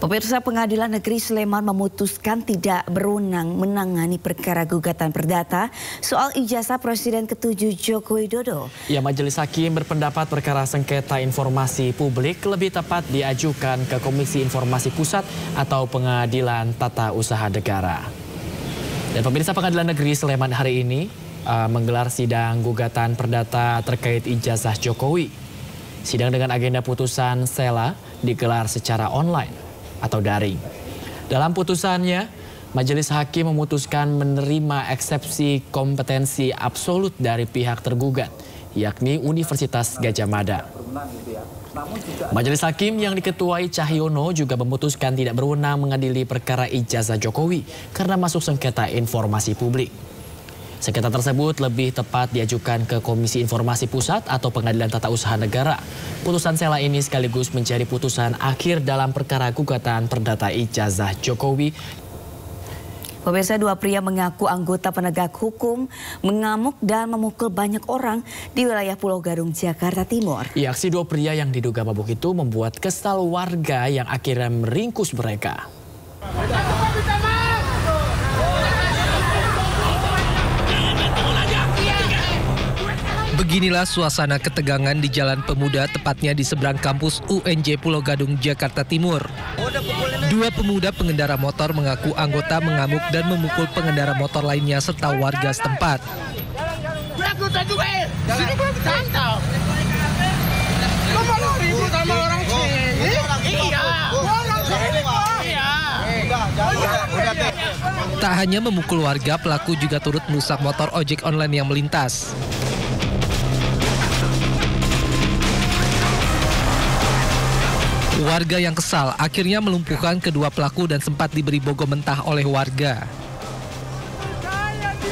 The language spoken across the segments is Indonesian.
Pemirsa, Pengadilan Negeri Sleman memutuskan tidak berwenang menangani perkara gugatan perdata soal ijazah Presiden ke-7 Joko Widodo. Ya, Majelis Hakim berpendapat perkara sengketa informasi publik lebih tepat diajukan ke Komisi Informasi Pusat atau Pengadilan Tata Usaha Negara. Dan pemirsa, Pengadilan Negeri Sleman hari ini menggelar sidang gugatan perdata terkait ijazah Jokowi. Sidang dengan agenda putusan sela digelar secara online atau daring. Dalam putusannya, Majelis Hakim memutuskan menerima eksepsi kompetensi absolut dari pihak tergugat, yakni Universitas Gadjah Mada. Majelis Hakim yang diketuai Cahyono juga memutuskan tidak berwenang mengadili perkara ijazah Jokowi karena masuk sengketa informasi publik. Sengketa tersebut lebih tepat diajukan ke Komisi Informasi Pusat atau Pengadilan Tata Usaha Negara. Putusan sela ini sekaligus menjadi putusan akhir dalam perkara gugatan perdata ijazah Jokowi. Pemirsa, dua pria mengaku anggota penegak hukum mengamuk dan memukul banyak orang di wilayah Pulau Gadung, Jakarta Timur. Ya, aksi dua pria yang diduga mabuk itu membuat kesal warga yang akhirnya meringkus mereka. Beginilah suasana ketegangan di Jalan Pemuda, tepatnya di seberang kampus UNJ Pulau Gadung, Jakarta Timur. Dua pemuda pengendara motor mengaku anggota mengamuk dan memukul pengendara motor lainnya serta warga setempat. Tak hanya memukul warga, pelaku juga turut merusak motor ojek online yang melintas. Warga yang kesal akhirnya melumpuhkan kedua pelaku dan sempat diberi bogor mentah oleh warga.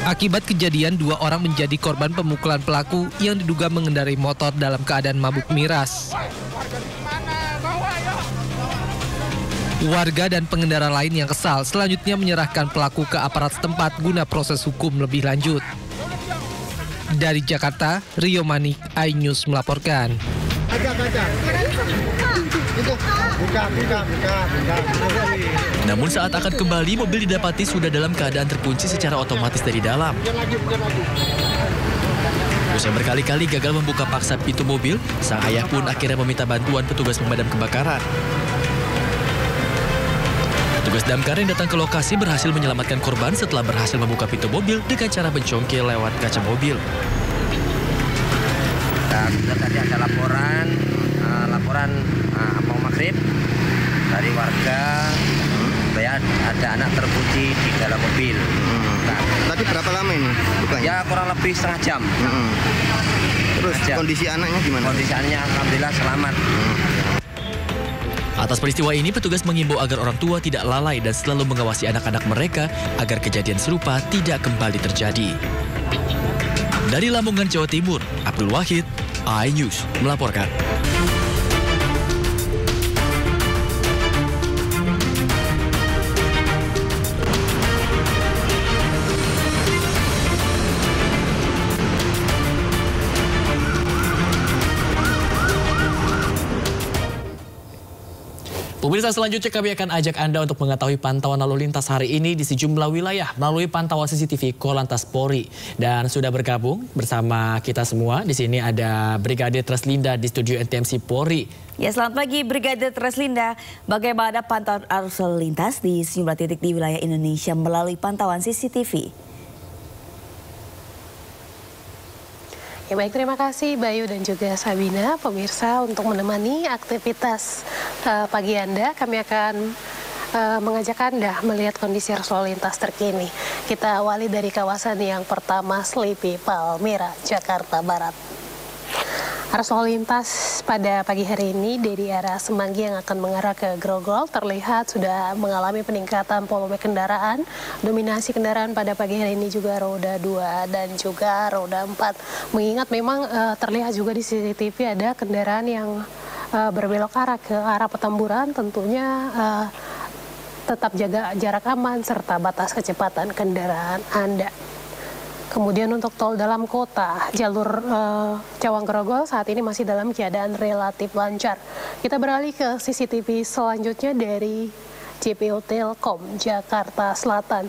Akibat kejadian, dua orang menjadi korban pemukulan pelaku yang diduga mengendarai motor dalam keadaan mabuk miras. Warga dan pengendara lain yang kesal selanjutnya menyerahkan pelaku ke aparat setempat guna proses hukum lebih lanjut. Dari Jakarta, Rio Manik, iNews melaporkan. Namun saat akan kembali, mobil didapati sudah dalam keadaan terkunci secara otomatis dari dalam. Usai berkali-kali gagal membuka paksa pintu mobil, sang ayah pun akhirnya meminta bantuan petugas pemadam kebakaran. Petugas damkar yang datang ke lokasi berhasil menyelamatkan korban setelah berhasil membuka pintu mobil dengan cara mencongkel lewat kaca mobil. Dan tadi ada laporan Abang Maghrib dari warga supaya ada anak terkunci di dalam mobil. Tadi berapa lama ini bukanya? Ya kurang lebih setengah jam. Terus kondisi anaknya gimana? Kondisi anaknya alhamdulillah selamat. Atas peristiwa ini, petugas mengimbau agar orang tua tidak lalai dan selalu mengawasi anak-anak mereka agar kejadian serupa tidak kembali terjadi. Dari Lamongan, Jawa Timur, Abdul Wahid, iNews melaporkan. Pemirsa, selanjutnya kami akan ajak Anda untuk mengetahui pantauan lalu lintas hari ini di sejumlah wilayah melalui pantauan CCTV Korlantas Polri. Dan sudah bergabung bersama kita semua. Di sini ada Brigadir Treslinda di studio NTMC Polri. Ya, selamat pagi Brigadir Treslinda. Bagaimana pantauan arus lalu lintas di sejumlah titik di wilayah Indonesia melalui pantauan CCTV? Ya baik, terima kasih Bayu dan juga Sabina. Pemirsa, untuk menemani aktivitas pagi Anda, kami akan mengajak Anda melihat kondisi arus lalu lintas terkini. Kita awali dari kawasan yang pertama, Slipi, Palmera, Jakarta Barat. Arus lalu lintas pada pagi hari ini dari arah Semanggi yang akan mengarah ke Grogol terlihat sudah mengalami peningkatan volume kendaraan. Dominasi kendaraan pada pagi hari ini juga roda 2 dan juga roda 4. Mengingat memang terlihat juga di CCTV ada kendaraan yang berbelok arah ke arah Petamburan, tentunya tetap jaga jarak aman serta batas kecepatan kendaraan Anda. Kemudian untuk tol dalam kota, jalur Cawang Grogol saat ini masih dalam keadaan relatif lancar. Kita beralih ke CCTV selanjutnya dari JPO Telkom, Jakarta Selatan.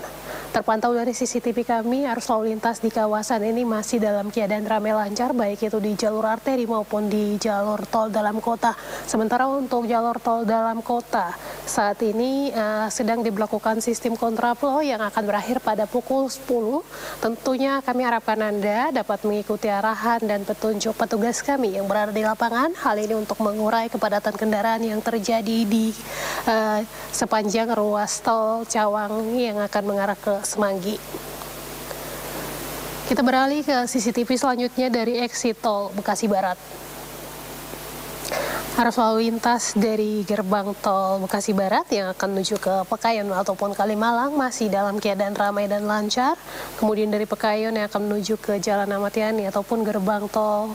Terpantau dari CCTV kami, arus lalu lintas di kawasan ini masih dalam keadaan ramai lancar, baik itu di jalur arteri maupun di jalur tol dalam kota. Sementara untuk jalur tol dalam kota, saat ini sedang diberlakukan sistem kontraflow yang akan berakhir pada pukul 10. Tentunya kami harapkan Anda dapat mengikuti arahan dan petunjuk petugas kami yang berada di lapangan. Hal ini untuk mengurai kepadatan kendaraan yang terjadi di sepanjang ruas tol Cawang yang akan mengarah ke Semanggi. Kita beralih ke CCTV selanjutnya dari exit tol Bekasi Barat. Arus lalu lintas dari gerbang tol Bekasi Barat yang akan menuju ke Pekayon ataupun Kalimalang masih dalam keadaan ramai dan lancar. Kemudian dari Pekayon yang akan menuju ke Jalan Ahmad Yani ataupun gerbang tol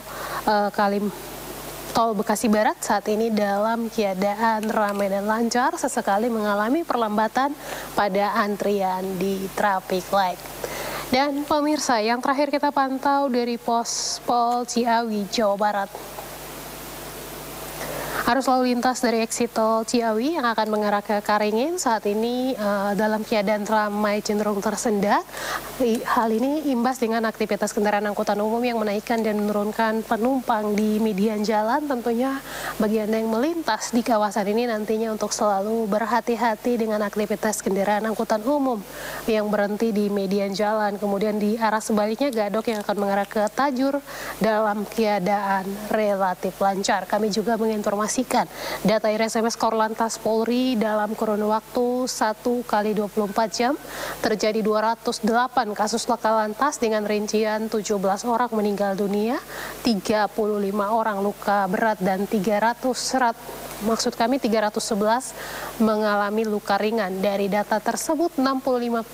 Tol Bekasi Barat saat ini dalam keadaan ramai dan lancar, sesekali mengalami perlambatan pada antrian di traffic light. Dan pemirsa, yang terakhir kita pantau dari pos Pol Ciawi, Jawa Barat. Arus lalu lintas dari exit tol Ciawi yang akan mengarah ke Karingin saat ini dalam keadaan ramai cenderung tersendat. Hal ini imbas dengan aktivitas kendaraan angkutan umum yang menaikkan dan menurunkan penumpang di median jalan. Tentunya bagi Anda yang melintas di kawasan ini nantinya untuk selalu berhati-hati dengan aktivitas kendaraan angkutan umum yang berhenti di median jalan. Kemudian di arah sebaliknya Gadok yang akan mengarah ke Tajur dalam keadaan relatif lancar. Kami juga menginformasikan data RSMS Korlantas Polri dalam kurun waktu 1 kali 24 jam terjadi 208 kasus laka lantas dengan rincian 17 orang meninggal dunia, 35 orang luka berat dan 311 mengalami luka ringan. Dari data tersebut 65%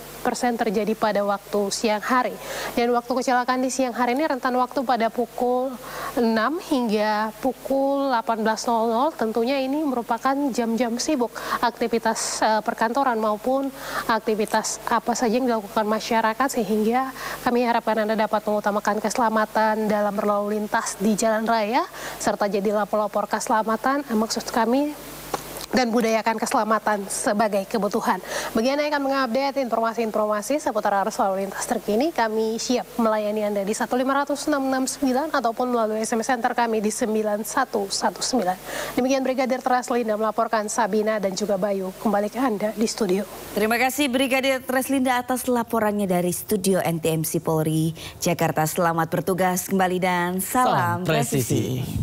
terjadi pada waktu siang hari. Dan waktu kecelakaan di siang hari ini rentan waktu pada pukul 6 hingga pukul 18.00. Tentunya ini merupakan jam-jam sibuk aktivitas perkantoran maupun aktivitas apa saja yang dilakukan masyarakat, sehingga kami harapkan Anda dapat mengutamakan keselamatan dalam berlalu lintas di jalan raya serta jadi pelopor keselamatan, maksud kami, dan budayakan keselamatan sebagai kebutuhan. Bagi Anda yang akan mengupdate informasi-informasi seputar arus lalu lintas terkini, kami siap melayani Anda di 1500669 ataupun melalui SMS Center kami di 9119. Demikian Brigadir Treslinda melaporkan, Sabina dan juga Bayu kembali ke Anda di studio. Terima kasih Brigadir Treslinda atas laporannya dari studio NTMC Polri Jakarta. Selamat bertugas kembali dan salam presisi.